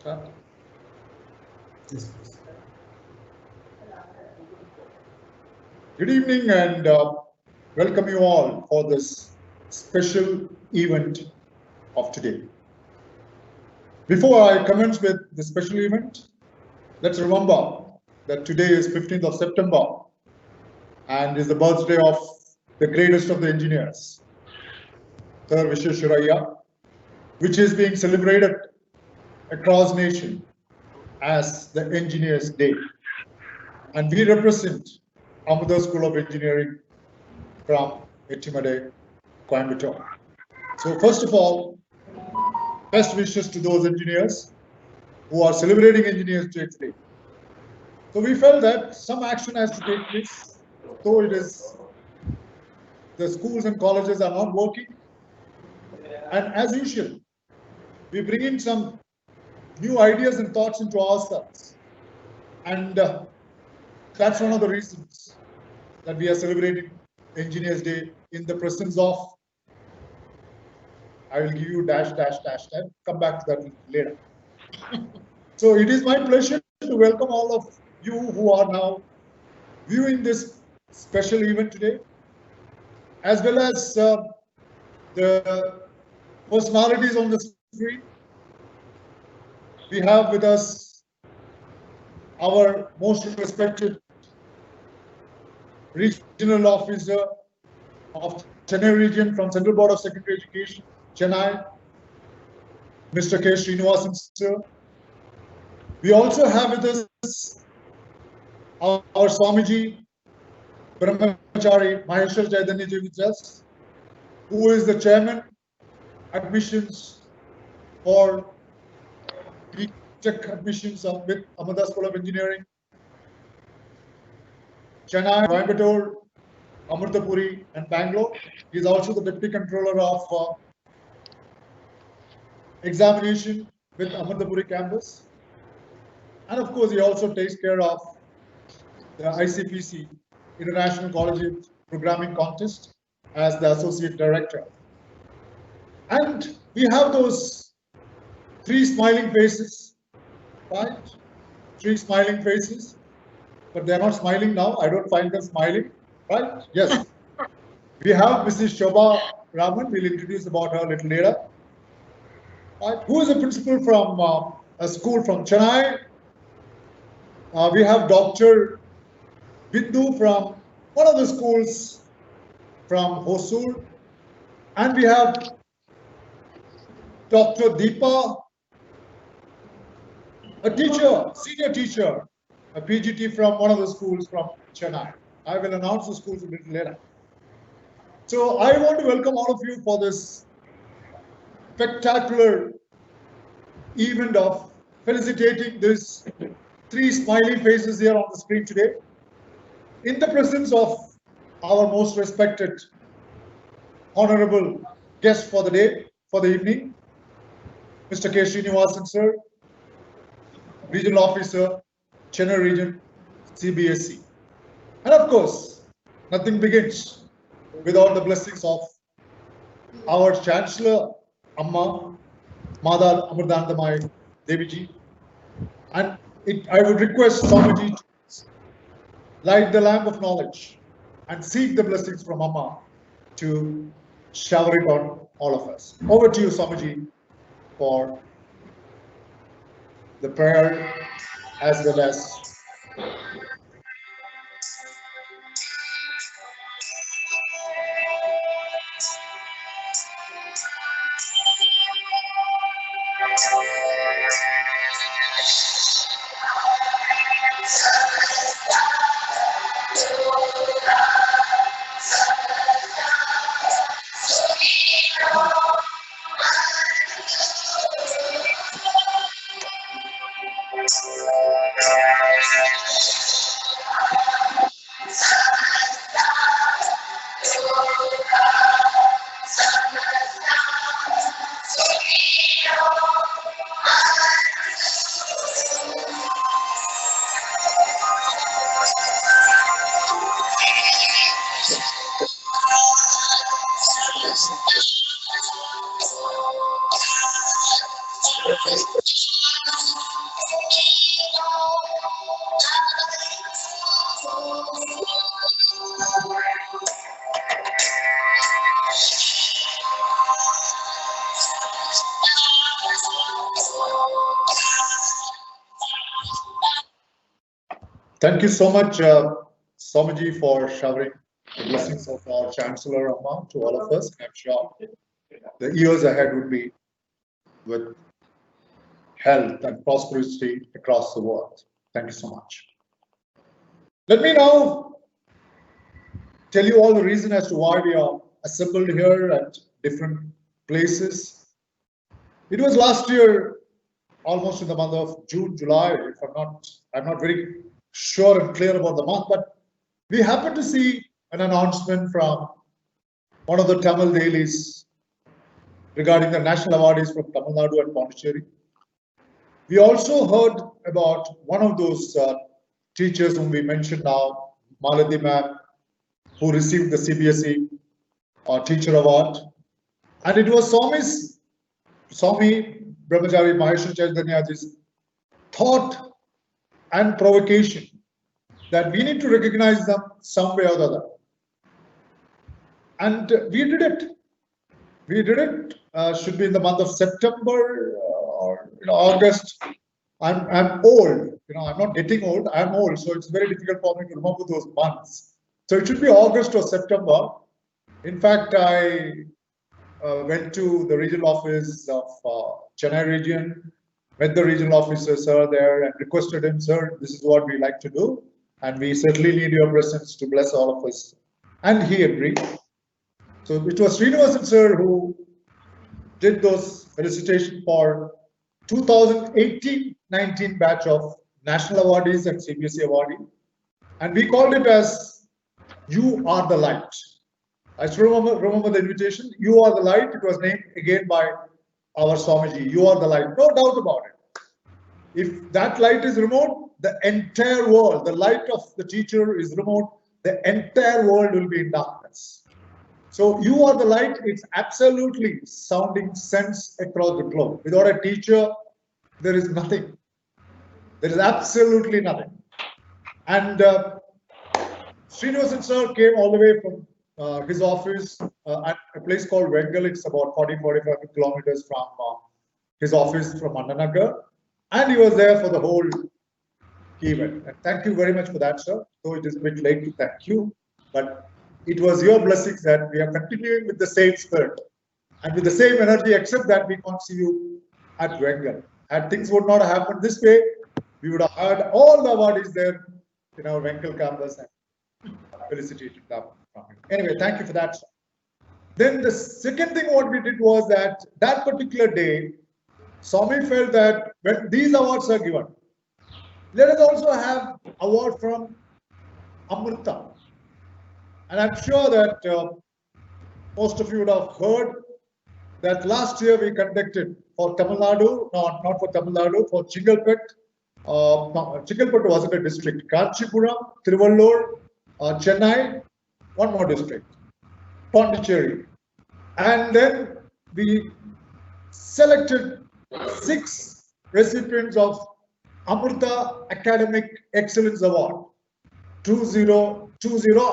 Start. Yes, good evening and welcome you all for this special event of today. Before I commence with the special event, let's remember that today is 15th of September and is the birthday of the greatest of the engineers, Sir Visvesvaraya, which is being celebrated across nation as the Engineers Day. And we represent Amrita School of Engineering from Ettimade, Coimbatore. So first of all, best wishes to those engineers who are celebrating Engineers Day today. So we felt that some action has to take place, though it is the schools and colleges are not working. And as usual, we bring in some new ideas and thoughts into ourselves. And that's one of the reasons that we are celebrating Engineers Day in the presence of, I will give you dash, dash, dash, dash. Come back to that later. So it is my pleasure to welcome all of you who are now viewing this special event today, as well as the personalities on the screen. We have with us our most respected regional officer of Chennai region from Central Board of Secondary Education, Chennai, Mr. K. Srinivasan sir. We also have with us our Swamiji Brahmachari Maheshwar Chaitanya Ji with us, who is the chairman admissions for B.Tech admissions with Amrita School of Engineering, Chennai, Coimbatore, Amrutapuri, and Bangalore. He is also the deputy controller of examination with Amrutapuri campus. And of course, he also takes care of the ICPC, International Collegiate Programming Contest, as the associate director. And we have those three smiling faces, right? Three smiling faces, but they're not smiling now. I don't find them smiling, right? Yes. We have Mrs. Shobha Raman. We'll introduce about her a little later. Right. Who is a principal from a school from Chennai? We have Dr. Bindu from one of the schools from Hosur. And we have Dr. Deepa, a teacher, senior teacher, a PGT from one of the schools from Chennai. I will announce the schools a little later. So I want to welcome all of you for this spectacular event of felicitating these three smiling faces here on the screen today, in the presence of our most respected, honorable guest for the day, for the evening, Mr. K. Srinivasan sir, Regional Officer, Chennai Region, CBSE. And of course, nothing begins without the blessings of our Chancellor, Amma, Mada Amritanandamayi Deviji. And I would request Swamiji to light the lamp of knowledge and seek the blessings from Amma to shower it on all of us. Over to you, Swamiji, for the prayer as well as Thank you so much, Swamiji, for showering the blessings of our Chancellor Amma to all of us. I'm sure the years ahead would be with health and prosperity across the world. Thank you so much. Let me now tell you all the reason as to why we are assembled here at different places. It was last year, almost in the month of June, July, if I'm not very sure and clear about the month, but we happened to see an announcement from one of the Tamil dailies regarding the national awardees from Tamil Nadu and Pondicherry. We also heard about one of those teachers whom we mentioned now, Malati ma'am, who received the CBSE Teacher Award. And it was Swami Brahmachari Maheshwar Chaitanyaji's thought and provocation that we need to recognize them some way or the other. And we did it. We did it. Should be in the month of September or August. I'm old. I'm not getting old. I'm old, so it's very difficult for me to remember those months. So it should be August or September. In fact, I went to the regional office of Chennai region, met the regional officer, sir, there, and requested him, sir, this is what we like to do, and we certainly need your presence to bless all of us. And he agreed. So it was Srinivasan sir who did those felicitations for 2018-19 batch of national awardees and CBSE awardee, and we called it as "You Are the Light." I still remember the invitation. "You Are the Light." It was named again by our Swamiji. You are the light, no doubt about it. If that light is removed, the entire world, the light of the teacher is removed, the entire world will be in darkness. So you are the light, it's absolutely sounding sense across the globe. Without a teacher, there is nothing. There is absolutely nothing. And Srinivasan sir came all the way from his office at a place called Vengal. It's about 40-45 kilometers from his office from Annanagar. And he was there for the whole event. And thank you very much for that, sir. Though it is a bit late to thank you, but it was your blessings that we are continuing with the same spirit and with the same energy, except that we can't see you at Vengal. And things would not have happened this way. We would have had all the awardees there in our Vengal campus and felicitated them. Anyway, thank you for that, sir. Then the second thing what we did was that particular day, Swami felt that when these awards are given, let us also have award from Amrita. And I'm sure that most of you would have heard that last year we conducted for Tamil Nadu, no, not for Tamil Nadu, for Chingalpet. Chingalpet wasn't a district. Kanchipuram, Tiruvallur, Chennai, one more district, Pondicherry. And then we selected 6 recipients of Amrita Academic Excellence Award 2020,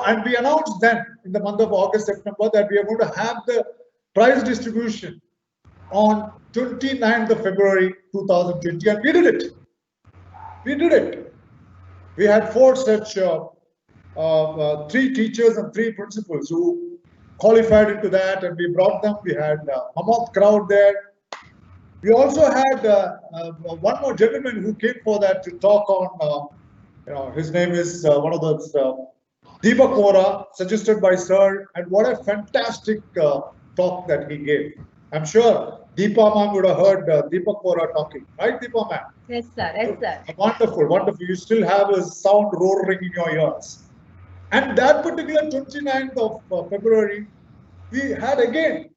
and we announced then in the month of August, September that we are going to have the prize distribution on 29th of February 2020, and we did it. We did it. We had 4 such 3 teachers and 3 principals who qualified into that, and we brought them. We had Mammoth crowd there. We also had one more gentleman who came for that to talk on, his name is one of those, Deepak Vora, suggested by Sir, and what a fantastic talk that he gave. I'm sure Deepa ma'am would have heard Deepak Vora talking, right, Deepa ma'am? Yes, sir. Yes, sir. Wonderful, wonderful. You still have a sound roaring in your ears. And that particular 29th of February, we had again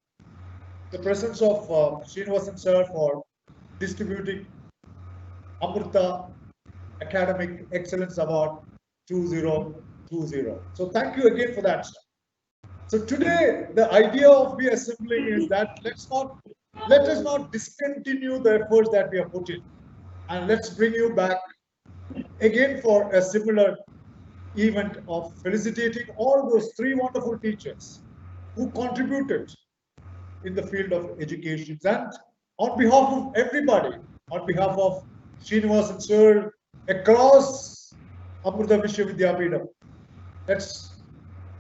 the presence of Srinivasan sir for distributing Amrita Academic Excellence Award 2020. So thank you again for that, sir. So today, the idea of we assembling is that let us not discontinue the efforts that we have put in, and let's bring you back again for a similar event of felicitating all those 3 wonderful teachers who contributed in the field of education. And on behalf of everybody, on behalf of Srinivasan sir, across Amrita Vishwa Vidyapeetham. Let's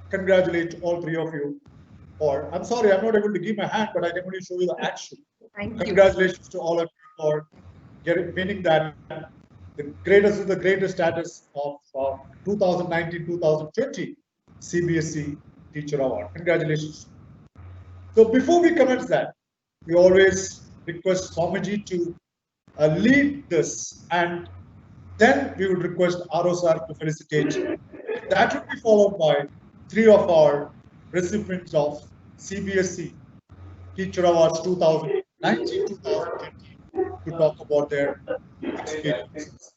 congratulate all three of you. Or I'm sorry, I'm not able to give my hand, but I can only show you the action. Thank you. Congratulations to all of you for winning that. The greatest status of 2019-2020 CBSE Teacher Award. Congratulations. So before we commence that, we always request Swamiji to lead this, and then we would request RO sir to felicitate. That would be followed by three of our recipients of CBSE Teacher Awards 2019-2020 to talk about their experiences.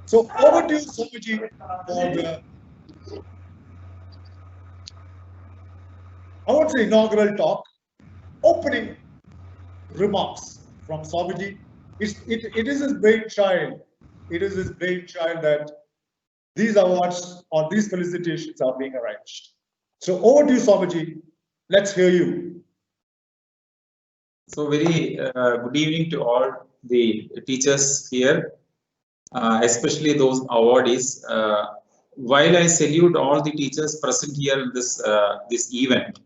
So over to you, Swamiji, for the inaugural talk, opening remarks from Swamiji. It is his brainchild. It is his brainchild that these awards or these felicitations are being arranged. So over to you, Swamiji. Let's hear you. So very good evening to all the teachers here, especially those awardees. While I salute all the teachers present here in this this event,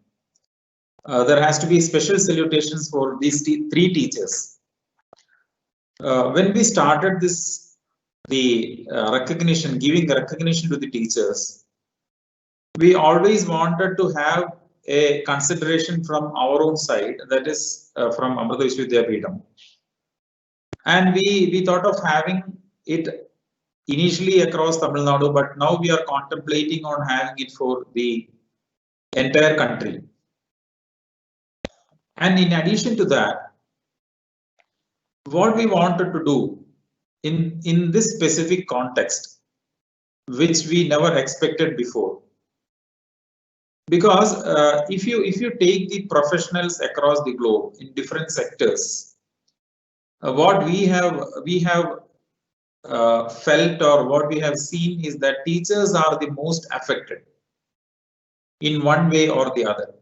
there has to be special salutations for these three teachers. When we started this, the recognition, giving recognition to the teachers, we always wanted to have a consideration from our own side, that is from Amrita Vishwa Vidyapeetham. And we thought of having it initially across Tamil Nadu, but now we are contemplating on having it for the entire country. And in addition to that, what we wanted to do in this specific context, which we never expected before, because if you take the professionals across the globe in different sectors, what we have felt or what we have seen is that teachers are the most affected in one way or the other.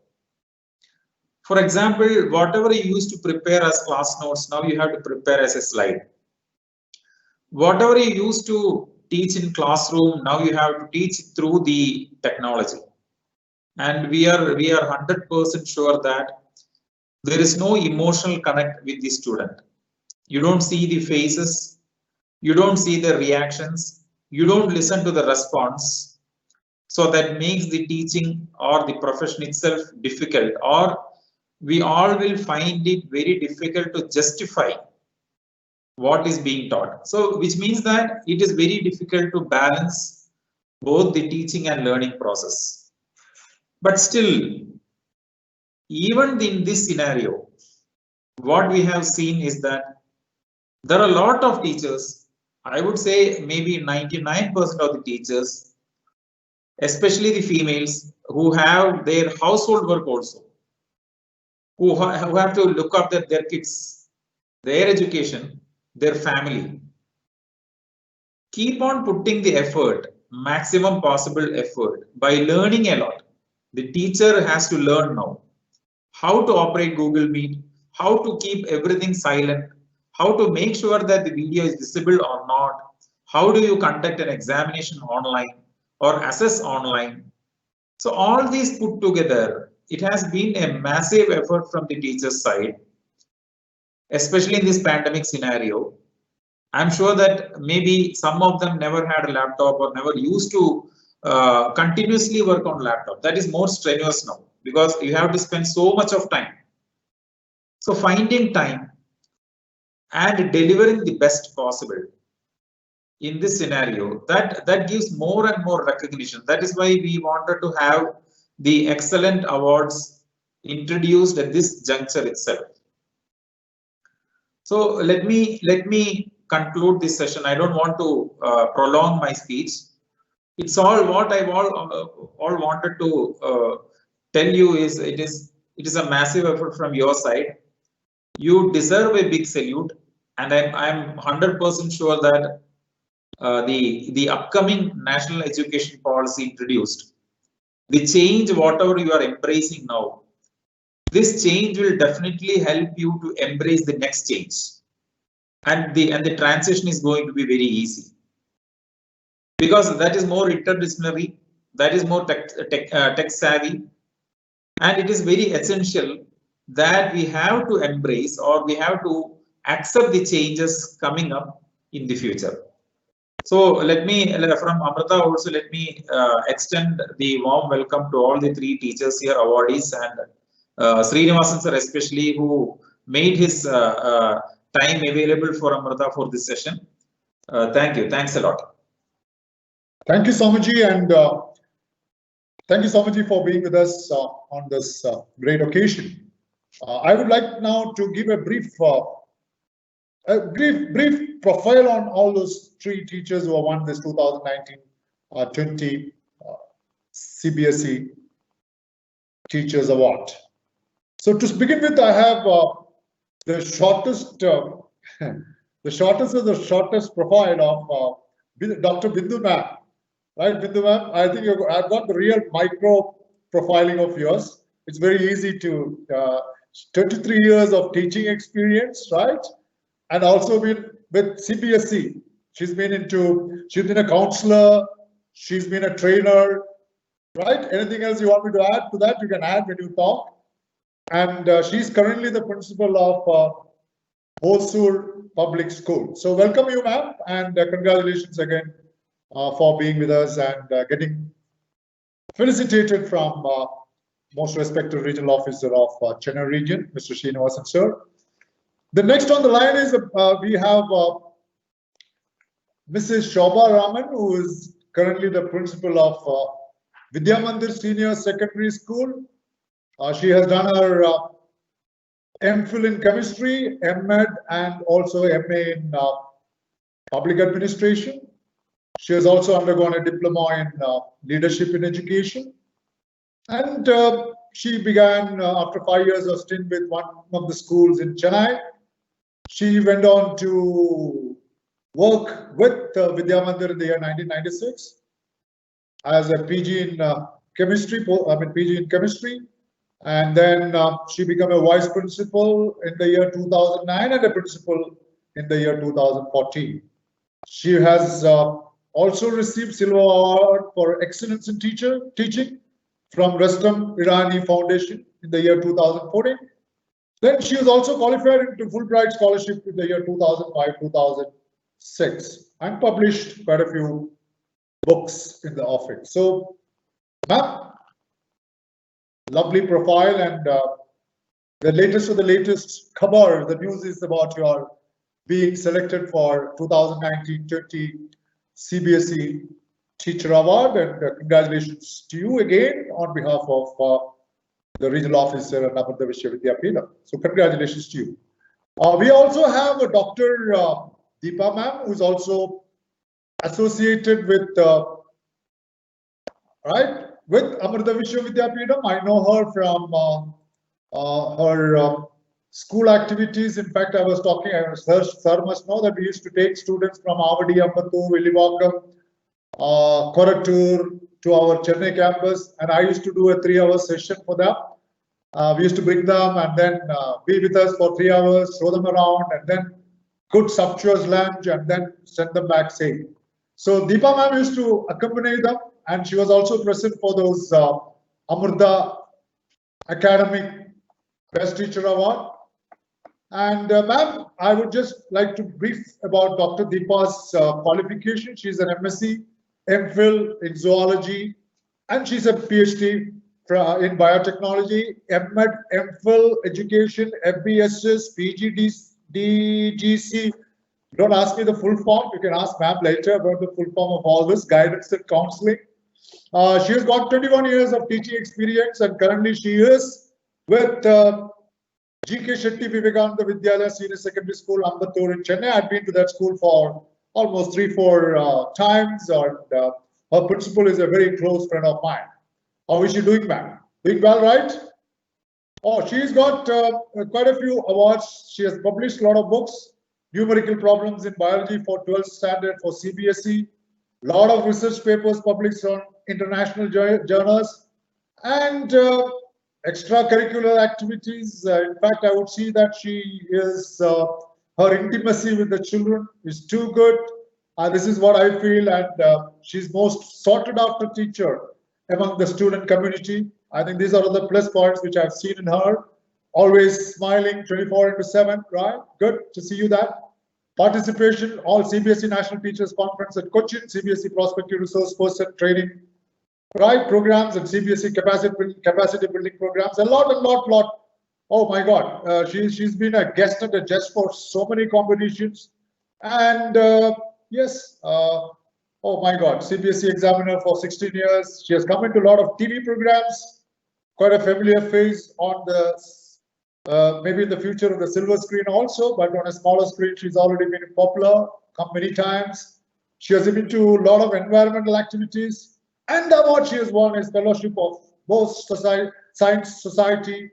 For example, whatever you used to prepare as class notes, now you have to prepare as a slide. Whatever you used to teach in classroom, now you have to teach through the technology. And we are 100% sure that there is no emotional connect with the student. You don't see the faces, you don't see the reactions, you don't listen to the response. So that makes the teaching or the profession itself difficult, or we all will find it very difficult to justify what is being taught. So which means that it is very difficult to balance both the teaching and learning process. But still, even in this scenario, what we have seen is that there are a lot of teachers, I would say maybe 99% of the teachers, especially the females, who have their household work also, who have to look after their kids, their education, their family, keep on putting the effort, maximum possible effort, by learning a lot. The teacher has to learn now how to operate Google Meet, how to keep everything silent, how to make sure that the video is visible or not, how do you conduct an examination online or assess online. So all these put together, it has been a massive effort from the teacher's side, especially in this pandemic scenario. I'm sure that maybe some of them never had a laptop or never used to continuously work on laptop. That is more strenuous now because you have to spend so much of time. So finding time and delivering the best possible in this scenario, that gives more and more recognition. That is why we wanted to have the excellent awards introduced at this juncture itself. So let me conclude this session. I don't want to prolong my speech. It's all what I all wanted to tell you is it is a massive effort from your side. You deserve a big salute, and I'm 100% sure that the upcoming national education policy introduced, the change whatever you are embracing now, this change will definitely help you to embrace the next change, and the transition is going to be very easy. because that is more interdisciplinary, that is more tech savvy, and it is very essential that we have to embrace, or we have to accept the changes coming up in the future. So let me, from Amrita also, let me extend the warm welcome to all the 3 teachers here, awardees, and Srinivasan sir especially, who made his time available for Amrita for this session. Thank you. Thanks a lot. Thank you, Swamiji, and thank you, Swamiji, for being with us on this great occasion. I would like now to give a brief profile on all those 3 teachers who have won this 2019-20 CBSE Teachers Award. So to begin with, I have the shortest profile of Dr. Bindu ma'am. Right, Bindu ma'am, I think I've got the real micro profiling of yours. It's very easy to 23 years of teaching experience, right? And also been with CBSE. She's been a counselor, she's been a trainer, right? Anything else you want me to add to that, you can add when you talk. And she's currently the principal of Hosur Public School. So welcome you, ma'am, and congratulations again for being with us and getting felicitated from most respected regional officer of Chennai region, Mr. Srinivasan sir. The next on the line is we have Mrs. Shobha Raman, who is currently the principal of Vidya Mandir Senior Secondary School. She has done her MPhil in chemistry, MEd, and also MA in public administration. She has also undergone a diploma in leadership in education. And she began after 5 years of stint with one of the schools in Chennai. She went on to work with Vidya Mandir in the year 1996 as a PG in chemistry, PG in chemistry. And then she became a vice principal in the year 2009 and a principal in the year 2014. She has also received Silver Award for Excellence in Teaching from Rustam Irani Foundation in the year 2014. Then she was also qualified into Fulbright Scholarship in the year 2005-2006 and published quite a few books in the office. So, ma'am, lovely profile, and the latest of the latest khabar, the news is about your being selected for 2019-20 CBSE Teacher Award, and congratulations to you again on behalf of the regional officer at Amrita Vishya Vidyapeetham. So congratulations to you. We also have a Dr. Deepa ma'am, who is also associated with with Amrita Vishya Vidyapeetham. I know her from her school activities. In fact, I was talking, sir must know that we used to take students from Avadi, Ambattur, Villivakkam, Korattur to our Chennai campus, and I used to do a 3-hour session for them. We used to bring them and then be with us for 3 hours, show them around, and then good sumptuous lunch, and then send them back safe. So Deepa ma'am used to accompany them, and she was also present for those Amrita Academic Best Teacher Award. And ma'am, I would just like to brief about Dr. Deepa's qualification. She's an MSc, MPhil in zoology, and she's a PhD in biotechnology, MEd, MPhil education, FBSS, PGDGC. Don't ask me the full form. You can ask ma'am later about the full form of all this, guidance and counseling. She has got 21 years of teaching experience, and currently she is with G.K. Shetty Vivekananda Vidyalaya Senior Secondary School, Ambattur in Chennai. I've been to that school for almost 3-4 times, and her principal is a very close friend of mine. How is she doing, ma'am? Doing well, right? Oh, she's got quite a few awards. She has published a lot of books, numerical problems in biology for 12th standard for CBSE, a lot of research papers published on international journals, and extracurricular activities. In fact, I would see that she is, her intimacy with the children is too good. This is what I feel, and she's most sorted after teacher among the student community. I think these are the plus points which I've seen in her. Always smiling 24/7, right? Good to see you that. Participation, all CBSE National Teachers Conference at Cochin, CBSE Prospective Resource Person Training, right? Programs and CBSE capacity building programs, a lot. Oh my God, she's been a guest and a judge for so many competitions. And yes, oh my God, CBSE examiner for 16 years. She has come into a lot of TV programs, quite a familiar face on the, maybe in the future of the silver screen also, but on a smaller screen, she's already been popular, come many times. She has been to a lot of environmental activities, and the award she has won is Fellowship of Bose Science Society,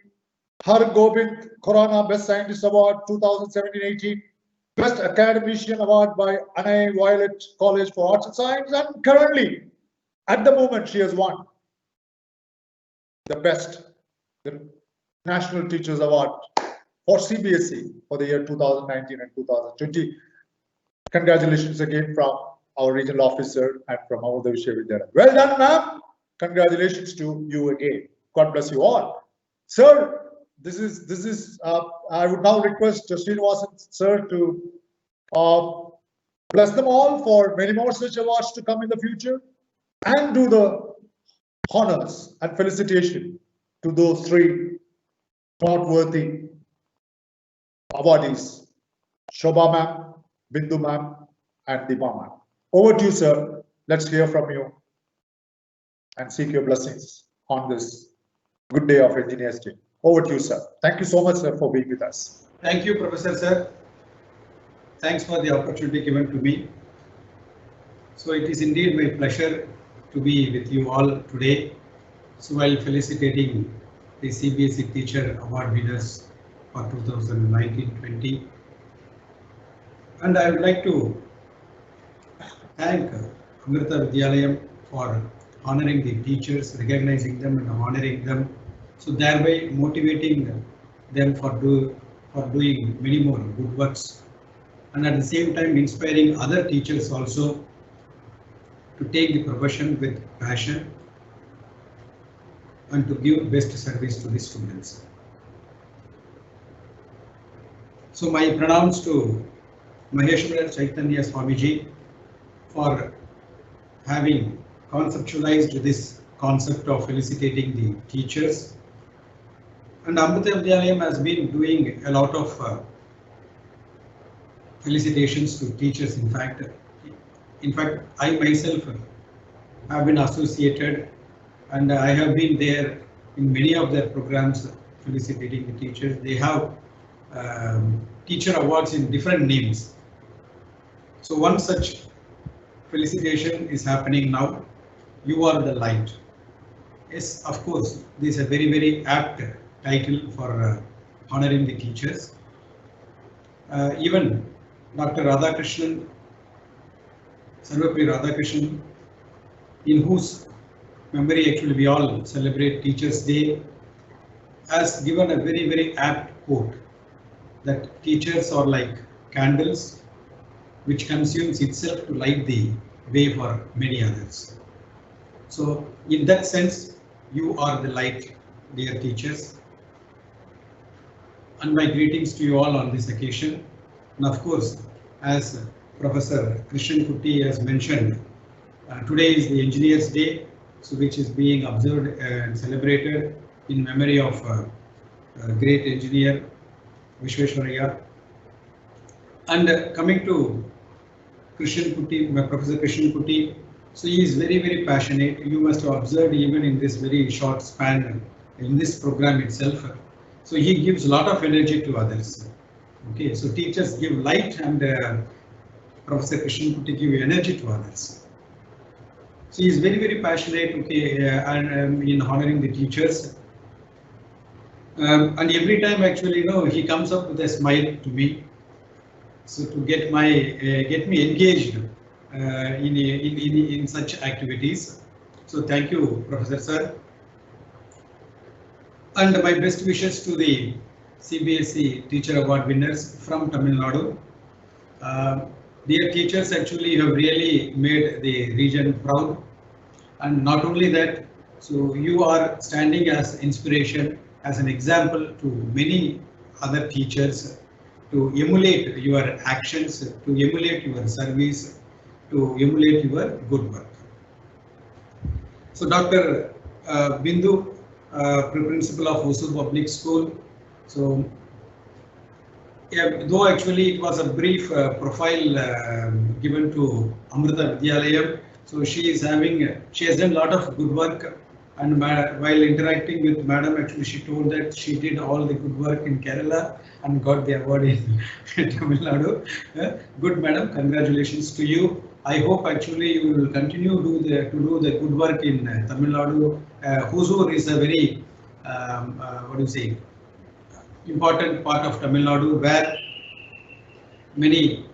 Har Gobind Khurana Best Scientist Award 2017-18, Best Academician Award by Anai Violet College for Arts and Science, and currently, at the moment, she has won the National Teachers Award for CBSE for the year 2019 and 2020. Congratulations again from our regional officer and from our Vishavidyalaya. Well done, ma'am. Congratulations to you again. God bless you all. Sir, this is I would now request Srinivasan sir to bless them all for many more such awards to come in the future, and do the honors and felicitation to those three noteworthy awardees, Shobha ma'am, Bindu ma'am, and Deepa ma'am. Over to you, sir. Let's hear from you and seek your blessings on this good day of Engineers Day. Over to you, sir. Thank you so much, sir, for being with us. Thank you, Professor, sir. Thanks for the opportunity given to me. So it is indeed my pleasure to be with you all today. So while felicitating the CBSE Teacher Award winners for 2019-20, and I would like to thank Amrita Vidyalayam for honoring the teachers, recognizing them and honoring them, so thereby motivating them for doing many more good works, and at the same time inspiring other teachers also to take the profession with passion and to give best service to the students. So my pranams to Maheshwara Chaitanya Swamiji for having conceptualized this concept of felicitating the teachers. And Amrita Vidyalayam has been doing a lot of felicitations to teachers. In fact, I myself have been associated, and I have been there in many of their programs felicitating the teachers. They have teacher awards in different names. So one such felicitation is happening now. You are the light. Yes, of course, this is a very, very apt title for honoring the teachers. Even Dr. Radhakrishnan, Sarvapalli Radhakrishnan, in whose memory actually we all celebrate Teachers' Day, has given a very, very apt quote that teachers are like candles which consumes itself to light the way for many others. So in that sense, you are the light, dear teachers. And my greetings to you all on this occasion. And of course, as Professor Krishan Kutty has mentioned, today is the Engineers' Day, so which is being observed and celebrated in memory of a great engineer, Vishweshwaraya. And coming to Krishan Kutty, Professor Krishan Kutty, so he is very, very passionate. You must have observed even in this very short span in this program itself. So he gives a lot of energy to others. Okay, so teachers give light, and Professor Krishan Kutty give energy to others. So he is very, very passionate, okay, and in honoring the teachers. And every time, actually, he comes up with a smile to me. So to get me engaged in such activities. So thank you, Professor Sir. And my best wishes to the CBSE Teacher Award winners from Tamil Nadu. dear teachers, actually you have really made the region proud. And not only that, so you are standing as inspiration, as an example to many other teachers to emulate your actions, to emulate your service, to emulate your good work. So Dr. Bindu, Principal of Hosur Public School. So yeah, though actually it was a brief profile given to Amrita Vidyalayam, so she has done a lot of good work, and while interacting with Madam, actually she told that she did all the good work in Kerala and got the award in Tamil Nadu. Good Madam, congratulations to you. I hope actually you will continue to do the good work in Tamil Nadu. Hosur is a very important part of Tamil Nadu, where many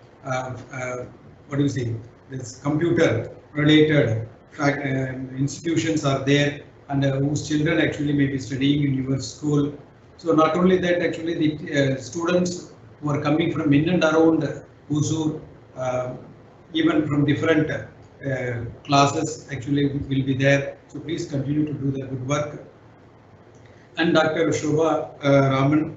this computer related institutions are there, and whose children actually may be studying in your school. So not only that, actually the students who are coming from in and around Hosur, even from different classes, actually will be there. So please continue to do the good work. And Dr. Shobha Raman,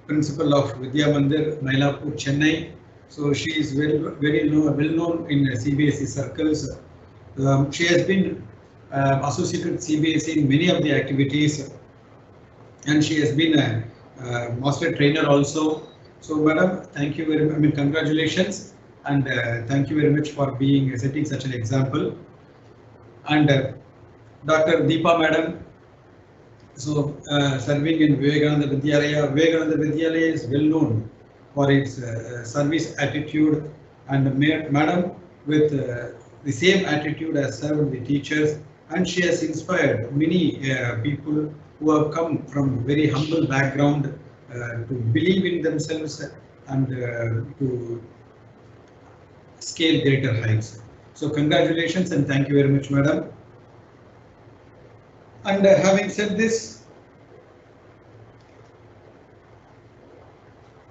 Principal of Vidya Mandir, Mylapore, Chennai. So she is very well known in CBSE circles. She has been associated with CBSE in many of the activities, and she has been a master trainer also. So, Madam, thank you very much. I mean, congratulations, and thank you very much for setting such an example. And Dr. Deepa Madam. So, serving in Vivekananda Vidyalaya. Vivekananda Vidyalaya is well known for its service attitude, and Madam with the same attitude has served the teachers, and she has inspired many people who have come from very humble background to believe in themselves and to scale greater heights. So congratulations and thank you very much, Madam. And having said this,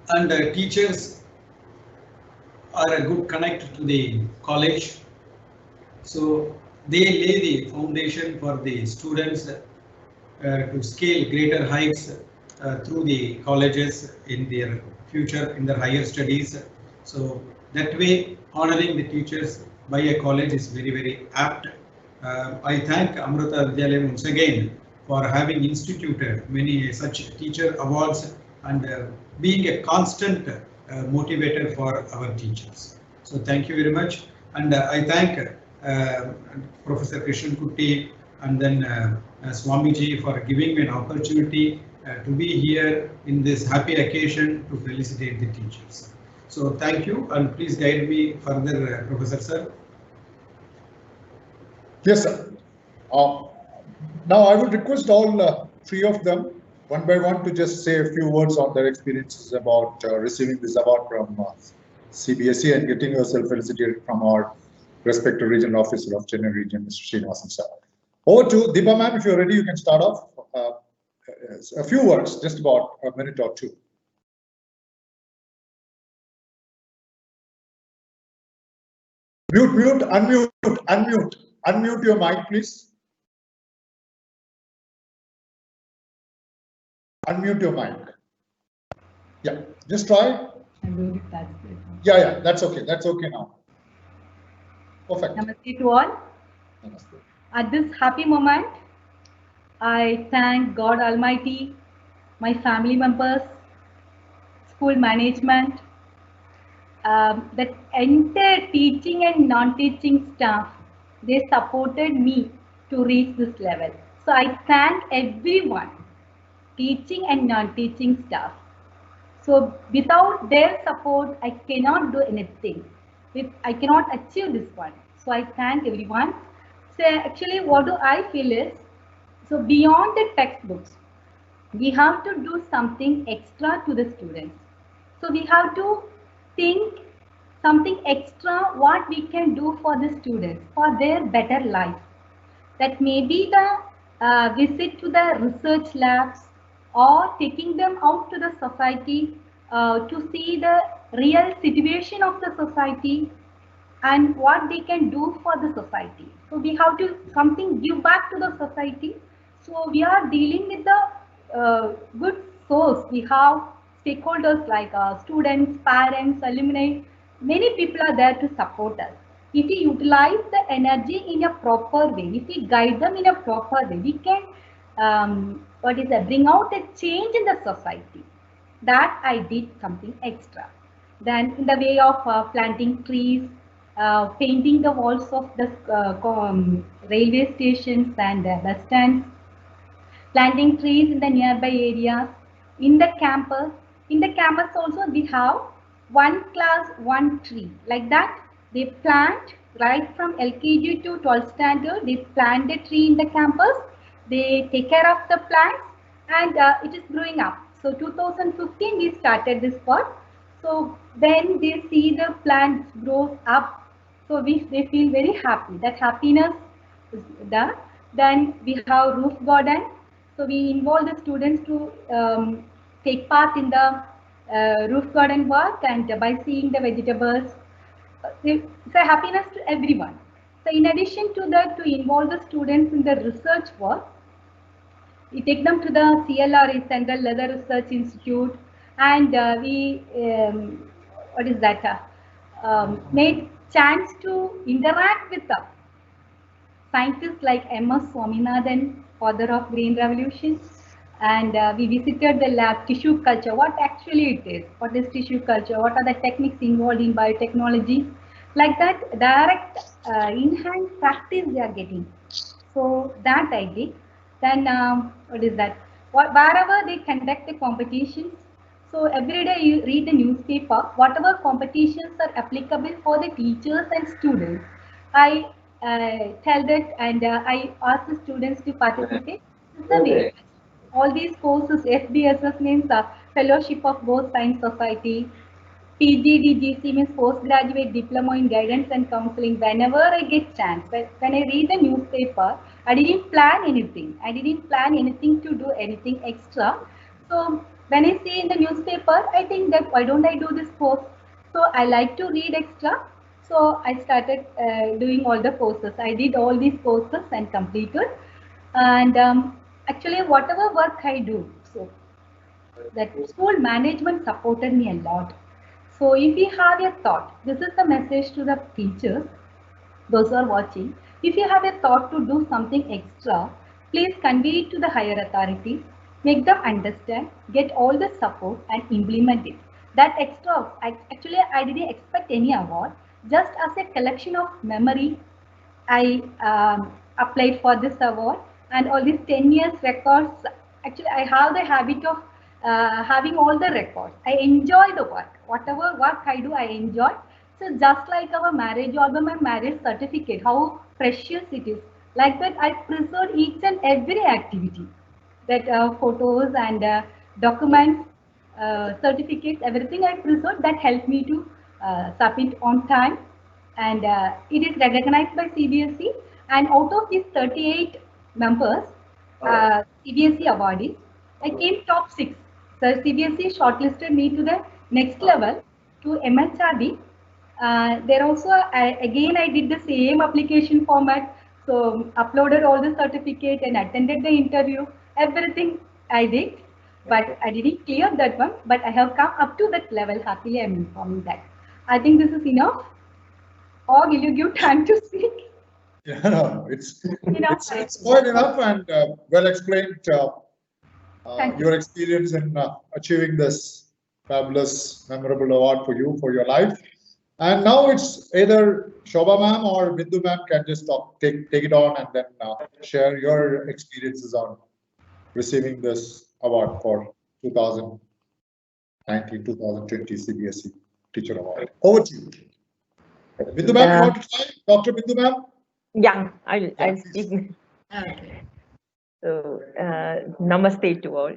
and teachers are a good connect to the college, so they lay the foundation for the students to scale greater heights through the colleges in their future, in their higher studies. So that way, honoring the teachers by a college is very, very apt. I thank Amrita Vidyalayam once again for having instituted many such teacher awards and being a constant motivator for our teachers. So thank you very much, and I thank Professor Krishan Kutty and then Swamiji for giving me an opportunity to be here in this happy occasion to felicitate the teachers. So thank you, and please guide me further, Professor Sir. Yes, sir. Now I would request all three of them one by one to just say a few words on their experiences about receiving this award from CBSE and getting yourself felicitated from our respective regional officer of Chennai region, Mr. Srinivasan sir. Over to Deepa ma'am, if you're ready, you can start off. A few words, just about a minute or two. Mute, unmute your mic, please. Unmute your mic. Yeah, just try. I'm doing it that way. Yeah, that's okay. That's okay now. Perfect. Namaste to all. Namaste. At this happy moment, I thank God Almighty, my family members, school management, that entire teaching and non-teaching staff. They supported me to reach this level. So I thank everyone, teaching and non-teaching staff. So without their support, I cannot do anything. I cannot achieve this one. So I thank everyone. So actually what do I feel is, so beyond the textbooks, we have to do something extra to the students. So we have to think something extra what we can do for the students, for their better life. That may be the visit to the research labs or taking them out to the society to see the real situation of the society, and what they can do for the society. So we have to something give back to the society. So we are dealing with the good source. We have stakeholders like students, parents, alumni. Many people are there to support us. If we utilize the energy in a proper way, if we guide them in a proper way, we can bring out a change in the society. That I did something extra. Then in the way of planting trees, painting the walls of the railway stations and bus stands, planting trees in the nearby areas, in the campus. In the campus also we have one class, one tree. Like that, they plant right from LKG to 12th standard. They plant a tree in the campus. They take care of the plants and it is growing up. So 2015 we started this work. So when they see the plants grow up, so they feel very happy. That happiness is there. Then we have roof garden. So we involve the students to take part in the roof garden work, and by seeing the vegetables, it's a happiness to everyone. So in addition to that, to involve the students in the research work, we take them to the CLRI, Central Leather Research Institute, and we made chance to interact with them. Scientists like M.S. Swaminathan, father of Green Revolution, and we visited the lab, tissue culture, what actually it is, what is tissue culture, what are the techniques involved in biotechnology, like that direct in-hand practice they are getting. So that I did. Then wherever they conduct the competitions, so every day you read the newspaper, whatever competitions are applicable for the teachers and students, I tell that, and I ask the students to participate. This is the way. All these courses, FBSS means Fellowship of Both Science Society, PGDGC means Postgraduate Diploma in Guidance and Counseling. Whenever I get chance, when I read the newspaper, I didn't plan anything. I didn't plan anything to do anything extra. So when I see in the newspaper, I think that why don't I do this course? So I like to read extra. So I started doing all the courses. I did all these courses and completed. And actually, whatever work I do, so that school management supported me a lot. So if you have a thought, this is the message to the teachers, those who are watching. If you have a thought to do something extra, please convey it to the higher authorities, make them understand, get all the support and implement it. That extra, I didn't expect any award, just as a collection of memory, I applied for this award, and all these 10 years records. Actually, I have the habit of having all the records. I enjoy the work. Whatever work I do, I enjoy. So just like our marriage album and marriage certificate, how precious it is. Like that, I preserve each and every activity. That photos and documents, certificates, everything I preserve, that helped me to submit on time, and it is recognized by CBSE. And out of these 38 members, CBSE awardees, I came top 6. So CBSE shortlisted me to the next level, to MHRD. There also, again, I did the same application format. So uploaded all the certificate and attended the interview. Everything I did, but I didn't clear that one. But I have come up to that level. Happily, I'm informing that. I think this is enough. Or will you give time to speak? Yeah, no, it's quite enough and well explained. Your experience in achieving this fabulous, memorable award for you, for your life. And now it's either Shobha ma'am or Bindu ma'am can just take it on and then share your experiences on receiving this award for 2019-2020 CBSE Teacher Award. Over to you. Bindu ma'am, you want to try? Dr. Bindu ma'am? Yeah, I'll speak. So, namaste to all.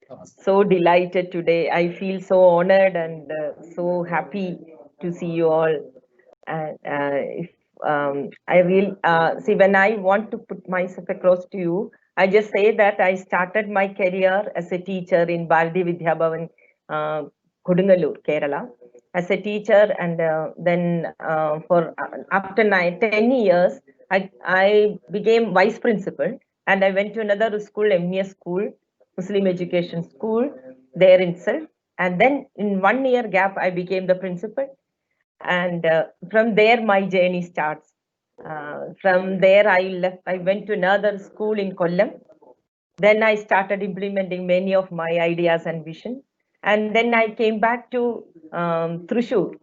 Namaste. So delighted today. I feel so honored and so happy to see you all. And I will see, when I want to put myself across to you, I just say that I started my career as a teacher in Bharati Vidya Bhavan, Kodungalur, Kerala. as a teacher, and then for after 10 years, I became vice principal, and I went to another school, MES school, Muslim Education School, there itself. And then in 1 year gap, I became the principal. And from there, my journey starts. From there, I went to another school in Kollam. Then I started implementing many of my ideas and vision. And then I came back to Thrissur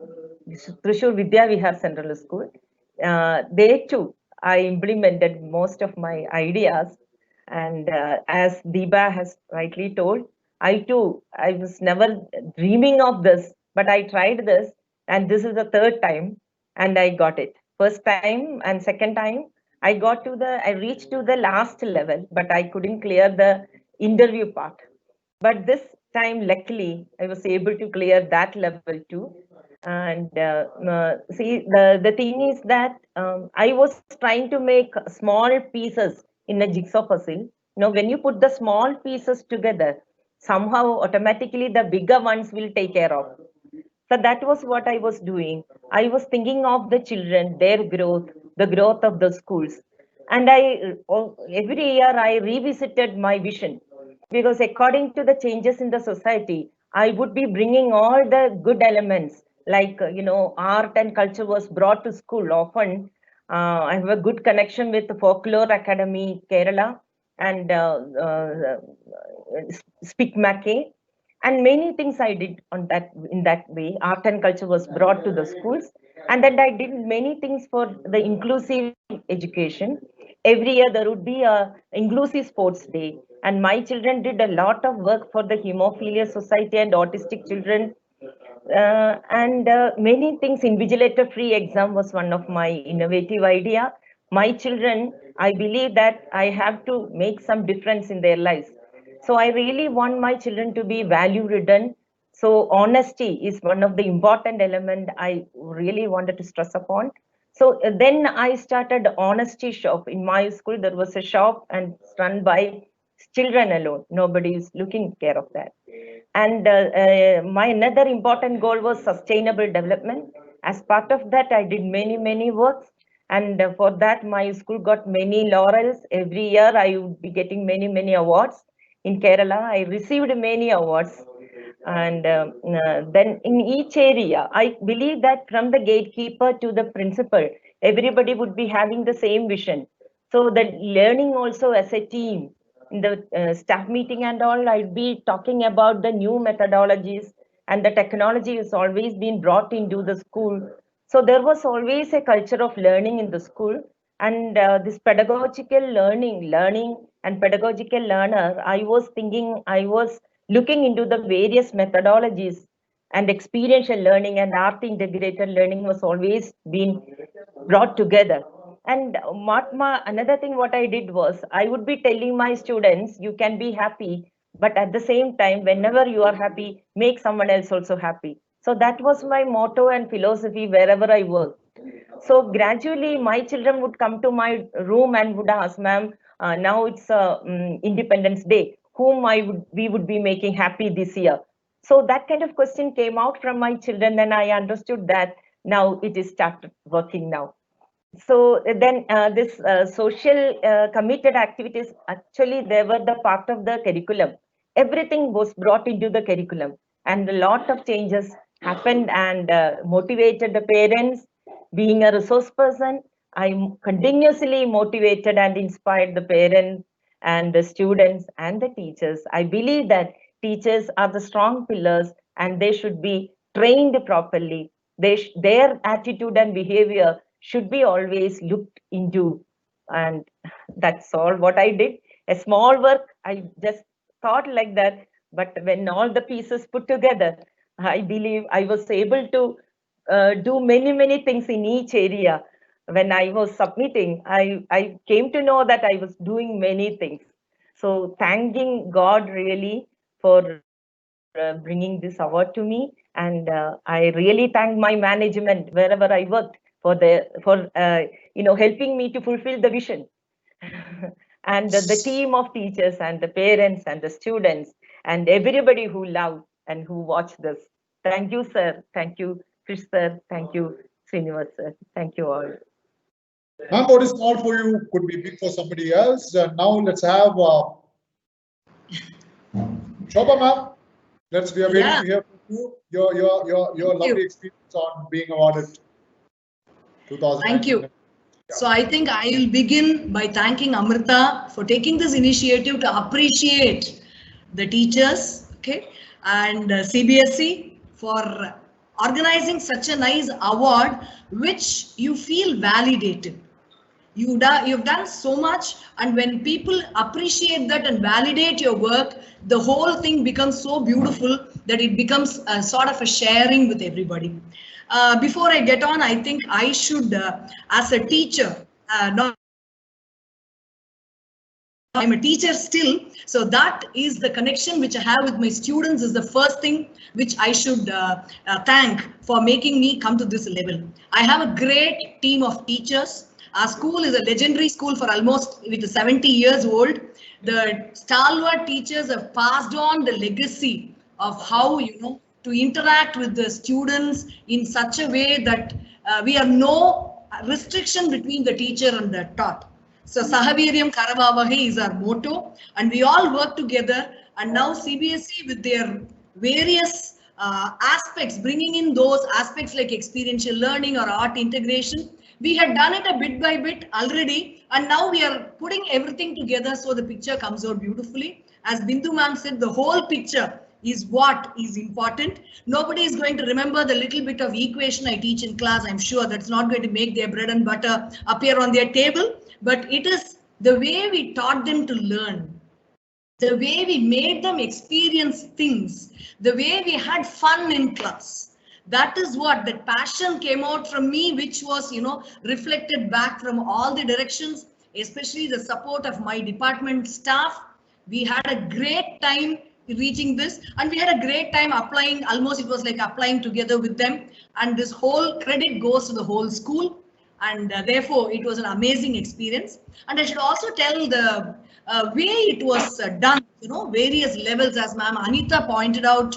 Vidya Vihar Central School. There too, I implemented most of my ideas. And as Deepa has rightly told, I was never dreaming of this, but I tried this, and this is the third time, and I got it. First time and second time, I reached to the last level, but I couldn't clear the interview part. But this time, luckily, I was able to clear that level too. And see, the thing is that I was trying to make small pieces in a jigsaw puzzle. When you put the small pieces together, somehow automatically the bigger ones will take care of. So that was what I was doing. I was thinking of the children, their growth, the growth of the schools. And every year I revisited my vision, because according to the changes in the society, I would be bringing all the good elements, like, art and culture was brought to school often. I have a good connection with the Folklore Academy, Kerala, and Speak Mackey, and many things I did on that in that way. Art and culture was brought to the schools, and then I did many things for the inclusive education. Every year there would be a inclusive sports day, and my children did a lot of work for the Hemophilia Society and autistic children. And many things. Invigilator free exam was one of my innovative idea. My children, I believe that I have to make some difference in their lives. So I really want my children to be value ridden. So honesty is one of the important element I really wanted to stress upon. So then I started honesty shop in my school. There was a shop and run by children alone. Nobody is looking care of that. And my another important goal was sustainable development. As part of that, I did many works. And for that, my school got many laurels. Every year, I would be getting many awards. In Kerala, I received many awards. And then in each area, I believe that from the gatekeeper to the principal, everybody would be having the same vision. So that learning also as a team, in the staff meeting and all, I'll be talking about the new methodologies, and the technology has always been brought into the school. So there was always a culture of learning in the school. And this pedagogical learning and pedagogical learner, I was looking into the various methodologies, and experiential learning and art integrated learning was always been brought together. And another thing what I did was, I would be telling my students, you can be happy, but at the same time, whenever you are happy, make someone else also happy. So that was my motto and philosophy wherever I worked. So gradually, my children would come to my room and would ask, ma'am, now it's Independence Day. We would be making happy this year? So that kind of question came out from my children, and I understood that now it is started working now. So then this social committed activities, actually they were the part of the curriculum. Everything was brought into the curriculum, and a lot of changes happened, and motivated the parents. Being a resource person, I continuously motivated and inspired the parents and the students and the teachers. I believe that teachers are the strong pillars, and they should be trained properly. Their attitude and behavior should be always looked into. And that's all what I did. A small work, I just thought like that. But when all the pieces put together, I believe I was able to do many things in each area. When I was submitting, I came to know that I was doing many things. So thanking God really for bringing this award to me. And I really thank my management wherever I worked for helping me to fulfill the vision. And the team of teachers and the parents and the students and everybody who loved and who watched this. Thank you, sir. Thank you, Krish sir. Thank you, Srinivas sir. Thank you all. Ma'am, what is small for you could be big for somebody else. Now let's have Shobha ma'am. We are waiting to hear from you. Your lovely experience on being awarded 2019. Thank you. So I think I will begin by thanking Amrita for taking this initiative to appreciate the teachers, okay, and CBSE for organizing such a nice award, which you feel validated. You've done so much, and when people appreciate that and validate your work, the whole thing becomes so beautiful that it becomes a sort of a sharing with everybody. Before I get on, I think I should, as a teacher, not I'm a teacher still, so that is the connection which I have with my students is the first thing which I should thank for making me come to this level. I have a great team of teachers. Our school is a legendary school for almost with 70 years old. The stalwart teachers have passed on the legacy of how, to interact with the students in such a way that we have no restriction between the teacher and the taught. So Sahaviryam Karavavahe is our motto, and we all work together. And now CBSE with their various aspects, bringing in those aspects like experiential learning or art integration. We had done it a bit by bit already, and now we are putting everything together so the picture comes out beautifully. As Bindu ma'am said, the whole picture is what is important. Nobody is going to remember the little bit of equation I teach in class. I'm sure that's not going to make their bread and butter appear on their table, but it is the way we taught them to learn, the way we made them experience things, the way we had fun in class. That is what that passion came out from me, which was, reflected back from all the directions, especially the support of my department staff. We had a great time reaching this, and we had a great time applying. Almost it was like applying together with them, and this whole credit goes to the whole school, and therefore it was an amazing experience. And I should also tell the way it was done, various levels, as Ma'am Anita pointed out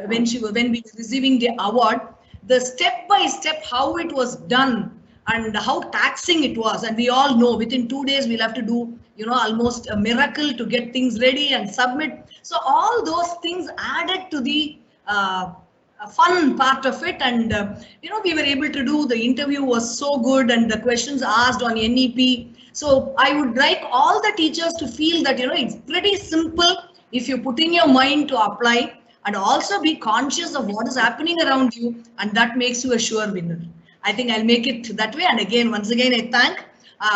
when we were receiving the award, the step by step how it was done and how taxing it was. And we all know within 2 days we'll have to do, almost a miracle to get things ready and submit. So all those things added to the fun part of it, and we were able to do. The interview was so good, and the questions asked on NEP. So I would like all the teachers to feel that it's pretty simple if you put in your mind to apply, and also be conscious of what is happening around you, and that makes you a sure winner. I think I'll make it that way. And again, once again, I thank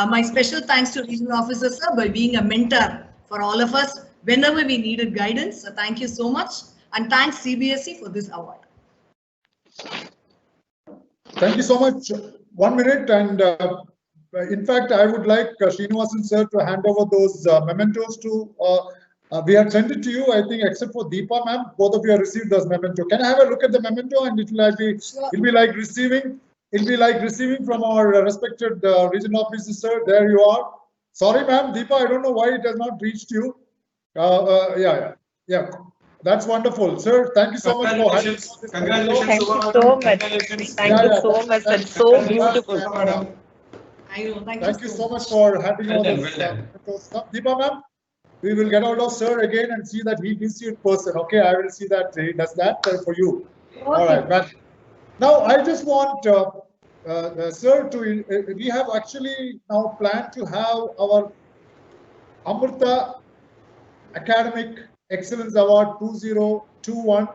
my special thanks to Regional Officer sir by being a mentor for all of us whenever we needed guidance. So thank you so much, and thanks CBSE for this award. Thank you so much. 1 minute, and in fact, I would like Srinivasan sir to hand over those mementos to. We had sent it to you, I think, except for Deepa ma'am. Both of you have received those memento. Can I have a look at the memento? And it'll be like receiving. It'll be like receiving from our respected regional officer, sir. There you are. Sorry, ma'am, Deepa. I don't know why it has not reached you. Yeah. That's wonderful, sir. Thank you so much for having us. Congratulations. Thank you so much. Thank you so much. That's so beautiful. Thank you so much for having all this stuff. Deepa ma'am, we will get out of sir again and see that he gives you in person. Okay, I will see that he does that for you. Okay. All right, man. Now I just want sir to. We have actually now planned to have our Amrita Academic Excellence Award 2021,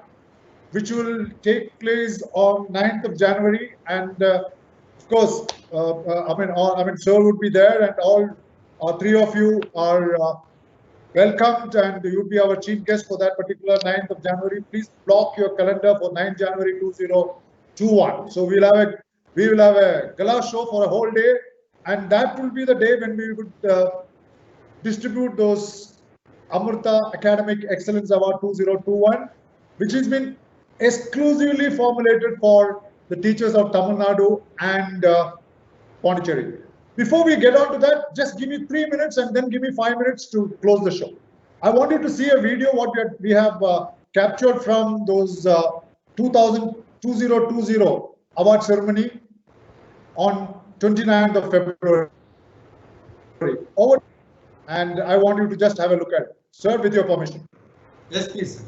which will take place on 9th of January, and of course, sir would be there, and all three of you are welcomed, and you would be our chief guest for that particular 9th of January. Please block your calendar for 9th January 2021. So we will have a gala show for a whole day, and that will be the day when we would distribute those Amrita Academic Excellence Award 2021, which has been exclusively formulated for the teachers of Tamil Nadu and Pondicherry. Before we get on to that, just give me 3 minutes and then give me 5 minutes to close the show. I want you to see a video what we have captured from those 2020 award ceremony on 29th of February. Over, and I want you to just have a look at it. Sir, with your permission. Yes, please, sir.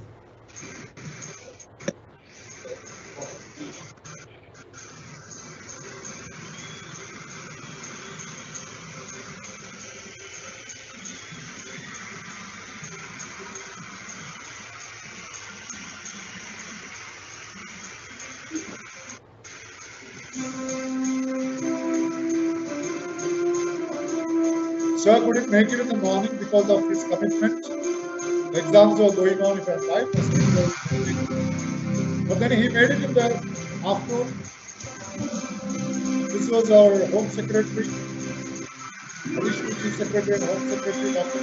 Sir couldn't make it in the morning because of his commitment. The exams were going on at 5. But then he made it in the afternoon. This was our Home Secretary, Additional Chief Secretary and Home Secretary, Dr.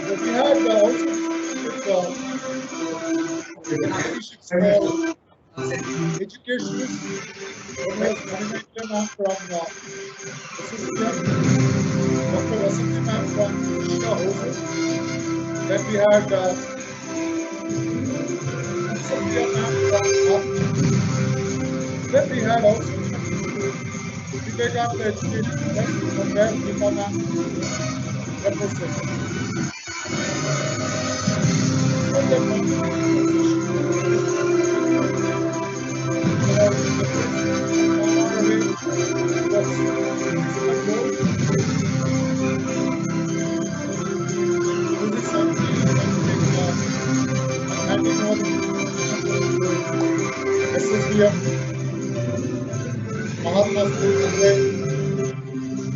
But we had also educationists. One was Manimetra ma'am from Assistant, Dr. Vasanthi ma'am from Krishna Hosel. Then we had Satya ma'am from Then we had also Vivekananda Education Trust from where Deepa ma'am represented. SSDM, Mahatma School,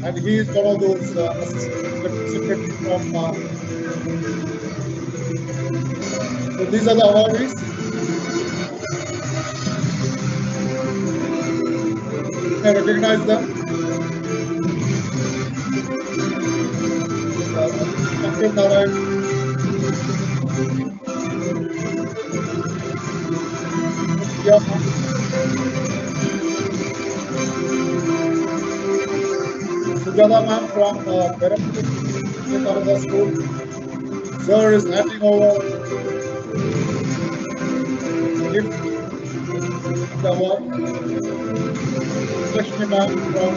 and he is one of those assistant secretary from. So these are the awardees. I recognize them. Sanket Narayan. Yeah. Sujata ma'am from Perambudur School. Sir is handing over gift the award. Lakshmi ma'am from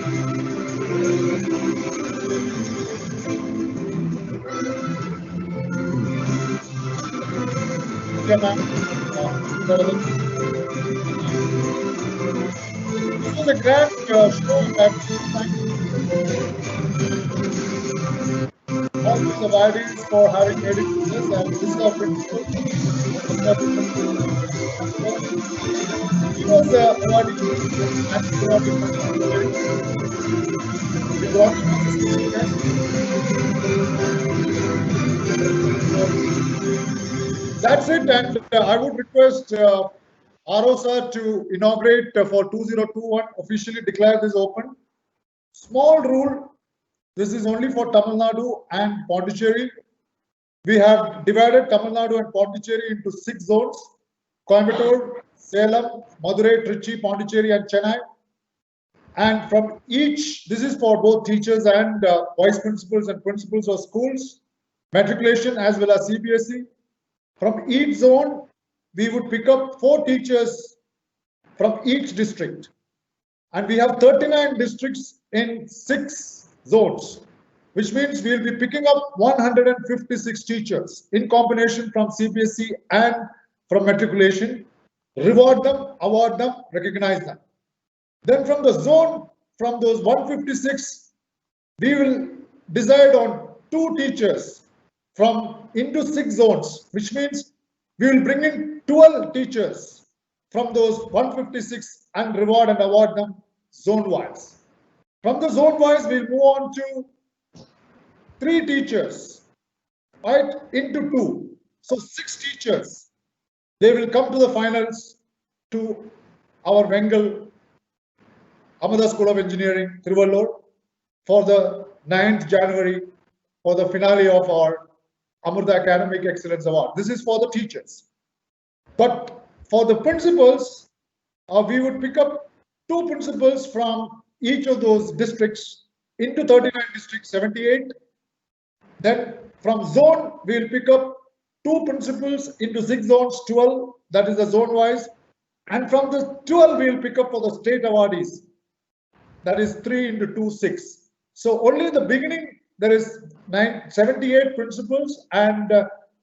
Vidya ma'am. This was a grand show at all these awardees for having made it to this, and this is our principal. He was awardee. We brought him as a special guest. That's it, and I would request RO sir to inaugurate for 2021, officially declare this open. Small rule, this is only for Tamil Nadu and Pondicherry. We have divided Tamil Nadu and Pondicherry into 6 zones: Coimbatore, Salem, Madurai, Trichy, Pondicherry and Chennai. And from each, this is for both teachers and vice principals and principals of schools, matriculation as well as CBSE. From each zone, we would pick up 4 teachers from each district. And we have 39 districts in 6 zones, which means we'll be picking up 156 teachers in combination from CBSE and from matriculation, reward them, award them, recognize them. Then from the zone, from those 156, we will decide on 2 teachers from into 6 zones, which means we will bring in 12 teachers from those 156 and reward and award them zone-wise. From the zone-wise, we'll move on to 3 teachers, right, into 2. So 6 teachers, they will come to the finals to our Bengal Amada School of Engineering, Tiruvallur, for the 9th January, for the finale of our Amrita Academic Excellence Award. This is for the teachers. But for the principals, we would pick up 2 principals from each of those districts into 39 districts, 78. Then from zone, we'll pick up 2 principals into 6 zones, 12, that is the zone wise. And from the 12, we will pick up for the state awardees. That is 3 into 2, 6. So only in the beginning, there is 78 principals and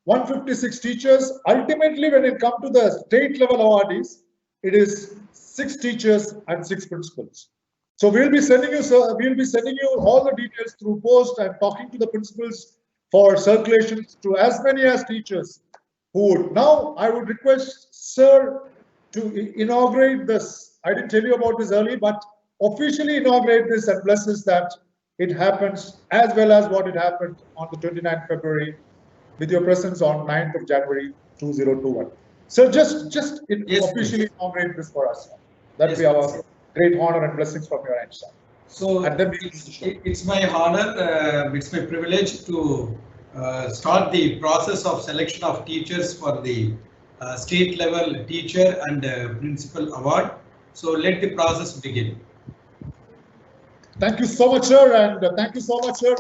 156 teachers. Ultimately, when it comes to the state level awardees, it is 6 teachers and 6 principals. So we'll be sending you, sir, we'll be sending you all the details through post and talking to the principals for circulation to as many as teachers who would. Now, I would request, sir, to inaugurate this. I didn't tell you about this early, but officially inaugurate this and bless us that it happens as well as what it happened on the 29th February with your presence on 9th of January 2021. So just Yes, officially please. inaugurate this for us. That'd Yes, be our please. great honor and blessings from your end, sir. So And then it's my honor, it's my privilege to start the process of selection of teachers for the state level teacher and principal award. So let the process begin. Thank you so much, sir, and thank you so much, sir.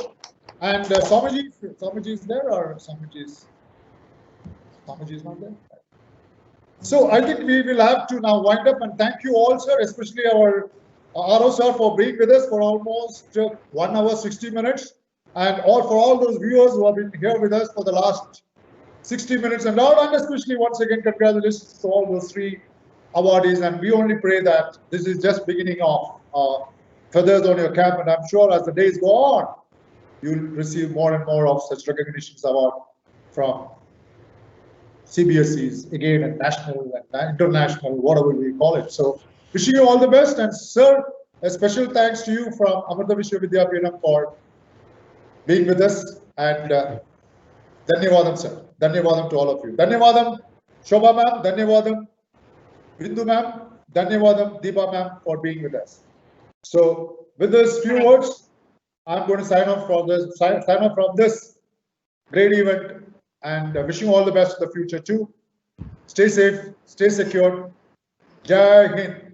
And Swamiji is there or Swamiji is not there? So I think we will have to now wind up, and thank you all, sir, especially our RO sir for being with us for almost 1 hour 60 minutes, and all for all those viewers who have been here with us for the last 60 minutes and all, and especially once again congratulations to all those 3 awardees, and we only pray that this is just beginning of feathers on your cap, and I'm sure as the days go on, you'll receive more and more of such recognitions award from CBSEs, again, and national and international, whatever we call it. So wishing you all the best, and sir, a special thanks to you from Amrita Vishwa Vidyapeetham for being with us, and Dhanyavadam, sir. Dhanyavadam to all of you. Dhanyavadam, Shobha ma'am, Dhanyavadam, Bindu ma'am, Dhanyavadam, Deepa ma'am for being with us. So with these few words, I'm going to sign off from this great event, and wishing you all the best in the future too. Stay safe, stay secure. Jai Hind.